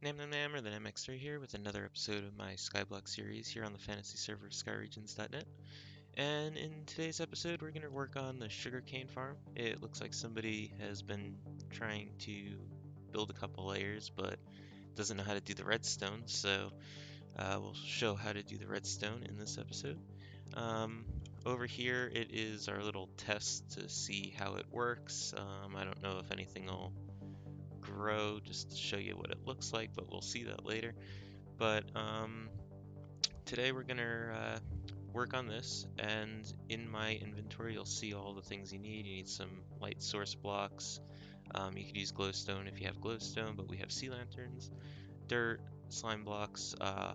Nam or the NamX3 here with another episode of my Skyblock series here on the fantasy server Skyregions.net. And in today's episode, we're going to work on the sugarcane farm. It looks like somebody has been trying to build a couple layers, but doesn't know how to do the redstone, so we'll show how to do the redstone in this episode. Over here, it is our little test to see how it works. I don't know if anything will grow just to show you what it looks like, but we'll see that later. But today we're gonna work on this, and in my inventory you'll see all the things you need. You need some light source blocks. You could use glowstone if you have glowstone, but we have sea lanterns, dirt, slime blocks, a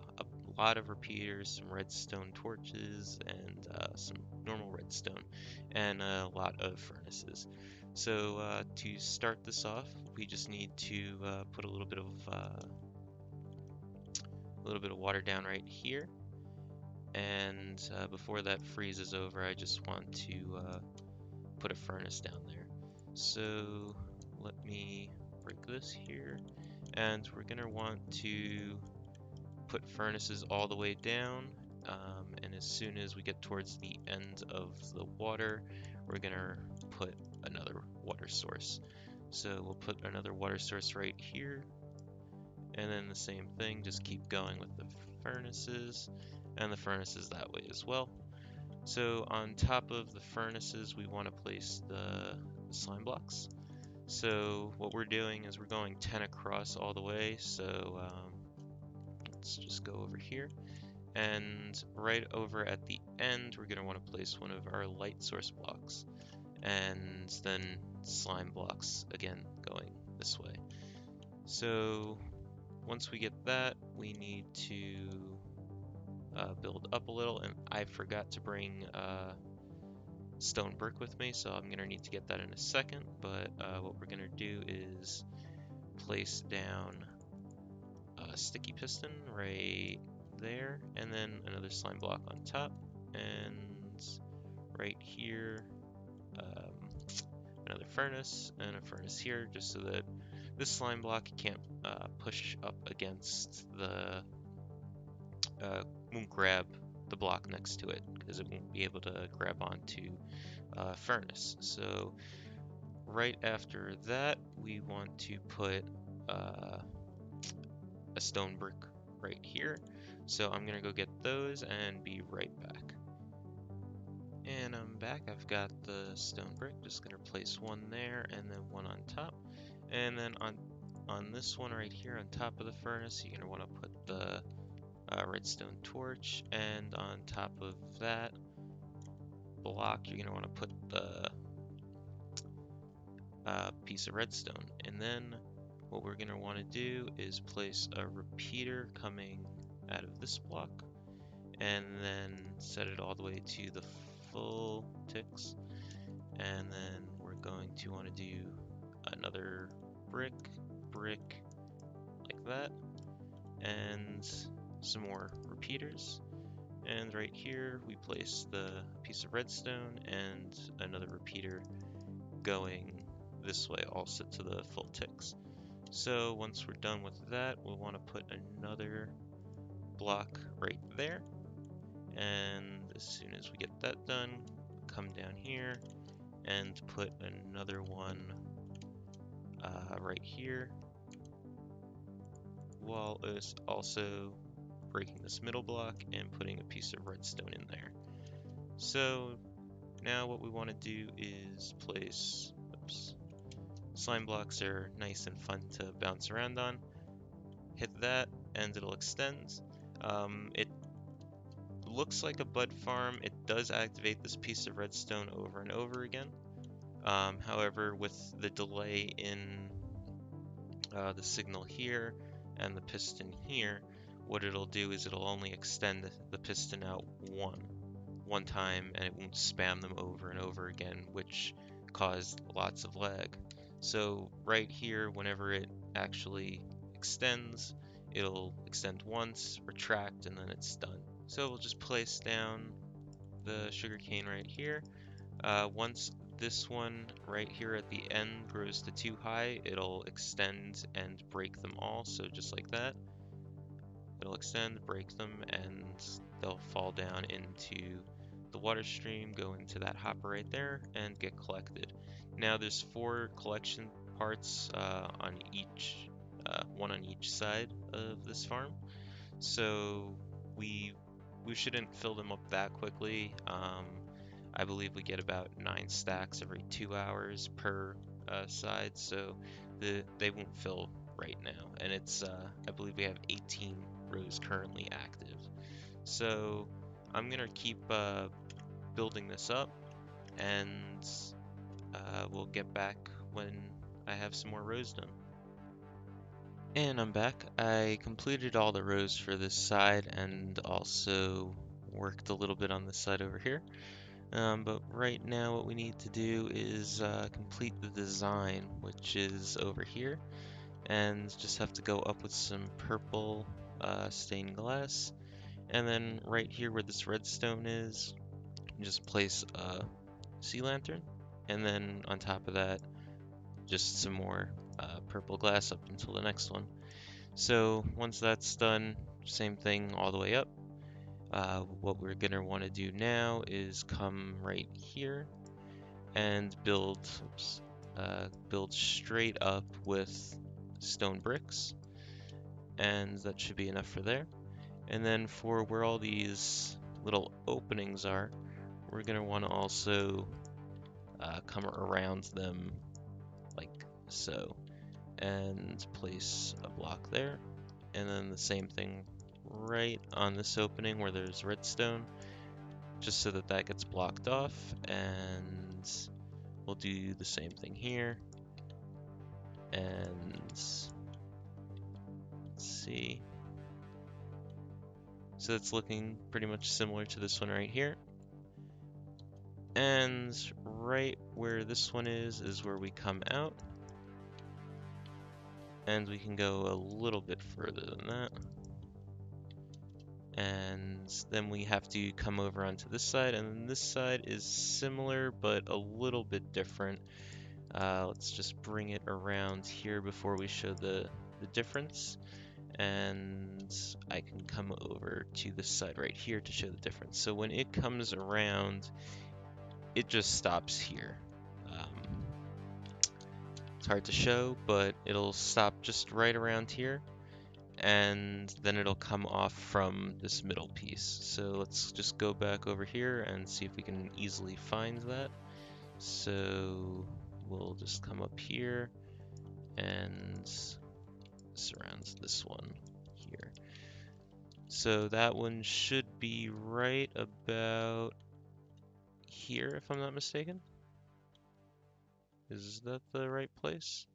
lot of repeaters, some redstone torches, and some normal redstone, and a lot of furnaces. So to start this off, we just need to put a little bit of water down right here. And before that freezes over, I just want to put a furnace down there. So let me break this here, and we're gonna want to put furnaces all the way down. And as soon as we get towards the end of the water, we're gonna put another water source. So we'll put another water source right here, and then the same thing, just keep going with the furnaces, and the furnaces that way as well. So on top of the furnaces, we want to place the slime blocks. So what we're doing is we're going 10 across all the way. So let's just go over here. And right over at the end, we're going to want to place one of our light source blocks. And then slime blocks again going this way. So once we get that, we need to build up a little, and I forgot to bring stone brick with me, so I'm going to need to get that in a second. But what we're going to do is place down a sticky piston right there, and then another slime block on top, and right here another furnace, and a furnace here, just so that this slime block can't push up against the won't grab the block next to it, because it won't be able to grab onto furnace. So right after that, we want to put a stone brick right here. So I'm gonna go get those and be right back. And I'm back. I've got the stone brick. Just gonna place one there and then one on top. And then on this one right here on top of the furnace, you're gonna want to put the redstone torch, and on top of that block, you're gonna want to put the piece of redstone. And then what we're gonna want to do is place a repeater coming out of this block, and then set it all the way to the full ticks. And then we're going to want to do another brick, like that, and some more repeaters. And right here we place the piece of redstone and another repeater going this way, all set to the full ticks. So once we're done with that, we'll want to put another block right there. And as soon as we get that done, come down here and put another one right here, while also breaking this middle block and putting a piece of redstone in there. So now what we want to do is place, slime blocks are nice and fun to bounce around on. Hit that and it'll extend. It looks like a bud farm. It does activate this piece of redstone over and over again. However, with the delay in the signal here and the piston here, what it'll do is it'll only extend the piston out one time, and it won't spam them over and over again, which caused lots of lag. So right here, whenever it actually extends, it'll extend once, retract, and then it's done. So we'll just place down the sugarcane right here. Once this one right here at the end grows to too high, it'll extend and break them all. So just like that, it'll extend, break them, and they'll fall down into the water stream, go into that hopper right there, and get collected. Now there's 4 collection parts on each, one on each side of this farm. So we shouldn't fill them up that quickly. I believe we get about 9 stacks every 2 hours per side, so they won't fill right now. And it's I believe we have 18 rows currently active. So I'm gonna keep building this up, and we'll get back when I have some more rows done. And I'm back. I completed all the rows for this side and also worked a little bit on this side over here. But right now what we need to do is complete the design, which is over here, and just have to go up with some purple stained glass, and then right here where this redstone is, just place a sea lantern, and then on top of that just some more purple glass up until the next one. So once that's done, same thing all the way up. What we're gonna want to do now is come right here and build straight up with stone bricks, and that should be enough for there. And then for where all these little openings are, we're gonna want to also come around them like so, and place a block there, and then the same thing right on this opening where there's redstone, just so that that gets blocked off. And we'll do the same thing here, and let's see, so it's looking pretty much similar to this one right here. And right where this one is where we come out, and we can go a little bit further than that. And then we have to come over onto this side, and then this side is similar but a little bit different. Let's just bring it around here before we show the difference, and I can come over to this side right here to show the difference. So when it comes around, it just stops here. It's hard to show, but it'll stop just right around here, and then it'll come off from this middle piece. So let's just go back over here and see if we can easily find that. So we'll just come up here and surround this one here. So that one should be right about here, if I'm not mistaken. Is that the right place?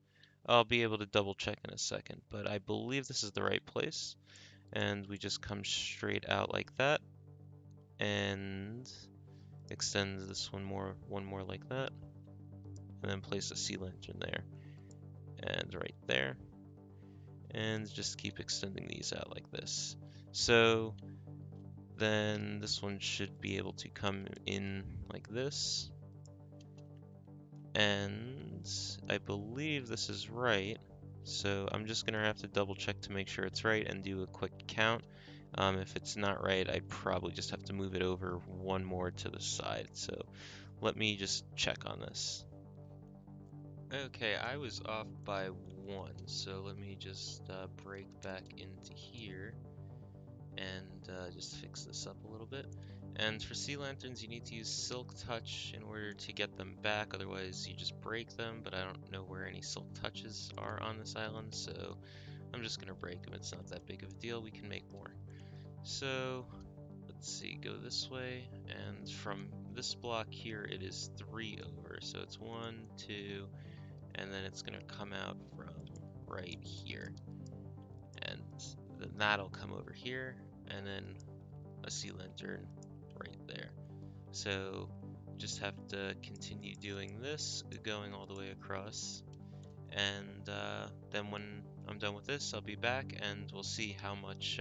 I'll be able to double check in a second, but I believe this is the right place. And we just come straight out like that, and extend this one more like that, and then place a sea lantern there, and right there, and just keep extending these out like this. So then this one should be able to come in like this, and I believe this is right. So I'm just gonna have to double check to make sure it's right and do a quick count. If it's not right, I probably just have to move it over one more to the side. So let me just check on this. Okay, I was off by 1, so let me just break back into here and just fix this up a little bit. And for sea lanterns, you need to use Silk Touch in order to get them back, otherwise you just break them, but I don't know where any Silk Touches are on this island, so I'm just gonna break them. It's not that big of a deal, we can make more. So let's see, go this way, and from this block here it is 3 over, so it's 1, 2, and then it's gonna come out from right here, and then that'll come over here, and then a sea lantern right there. So just have to continue doing this, going all the way across, and then when I'm done with this, I'll be back and we'll see how much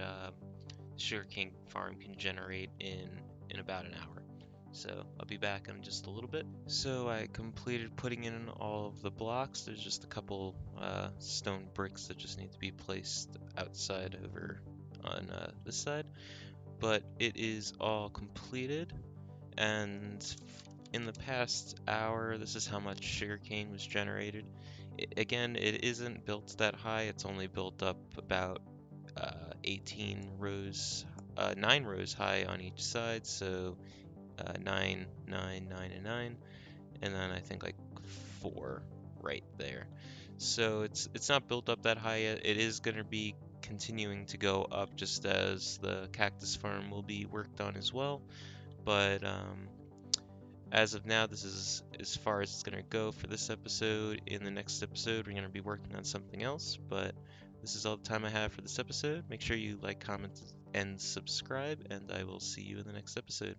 sugarcane farm can generate in about an hour. So I'll be back in just a little bit. So I completed putting in all of the blocks. There's just a couple stone bricks that just need to be placed outside over on this side. But it is all completed, and in the past hour, this is how much sugarcane was generated. Again, it isn't built that high. It's only built up about 18 rows, 9 rows high on each side. So 9, 9, 9, and 9, and then I think like 4 right there. So it's not built up that high yet. It is going to be continuing to go up just as the cactus farm will be worked on as well. But as of now, this is as far as it's going to go for this episode. In the next episode, we're going to be working on something else, but this is all the time I have for this episode. Make sure you like, comment, and subscribe, and I will see you in the next episode.